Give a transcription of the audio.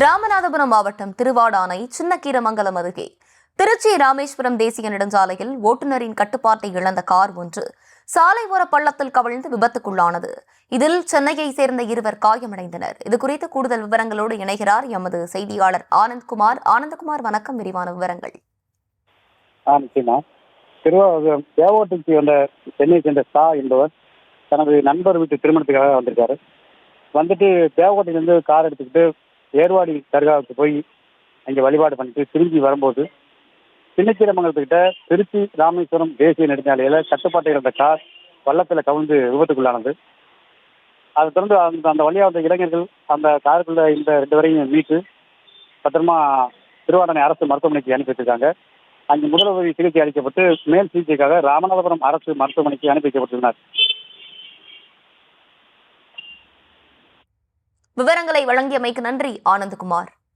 ராமநாதபுரம் மாவட்டம் திருவாடானை சின்னக்கீரமங்கலம் அருகே திருச்சி ராமேஸ்வரம் தேசிய நெடுஞ்சாலையில் ஓட்டுநரின் கட்டுப்பாட்டை இழந்த கார் ஒன்று சாலை ஓர பள்ளத்தில் கவிழ்ந்து விபத்துக்குள்ளானது. இதில் சென்னையை சேர்ந்த இருவர் காயமடைந்தனர். இதுகுறித்து கூடுதல் விவரங்களோடு இணைகிறார் எமது செய்தியாளர் ஆனந்த்குமார். ஆனந்தகுமார், வணக்கம். விரிவான விவரங்கள். தேவோட்டுக்கு வந்த சென்னை சேர்ந்த சா என்பவர் தனது நண்பர் வீட்டு திருமணத்துக்காக வந்திருக்காரு. வந்துட்டு தேவகோட்டையிலிருந்து கார் எடுத்துக்கிட்டு ஏர்வாடி தர்காவுக்கு போய் அங்கே வழிபாடு பண்ணிட்டு திரும்பி வரும்போது சின்னக்கீரமங்கலத்துக்கிட்ட திருச்சி ராமேஸ்வரம் தேசிய நெடுஞ்சாலையில கட்டுப்பாட்டை இழந்த கார் பள்ளத்தில் கவிழ்ந்து விபத்துக்குள்ளானது. அதை தொடர்ந்து அந்த வழியாக வந்த இளைஞர்கள் அந்த காருக்குள்ள இந்த 2 வரையும் மீட்டு பத்திரமா திருவாடானை அரசு மருத்துவமனைக்கு அனுப்பி வச்சிருக்காங்க. அங்கு முதலுதவி சிகிச்சை அளிக்கப்பட்டு மேல் சிகிச்சைக்காக ராமநாதபுரம் அரசு மருத்துவமனைக்கு அனுப்பி வைக்கப்பட்டுள்ளனர். விவரங்களை வழங்கியமைக்கு நன்றி ஆனந்த்குமார்.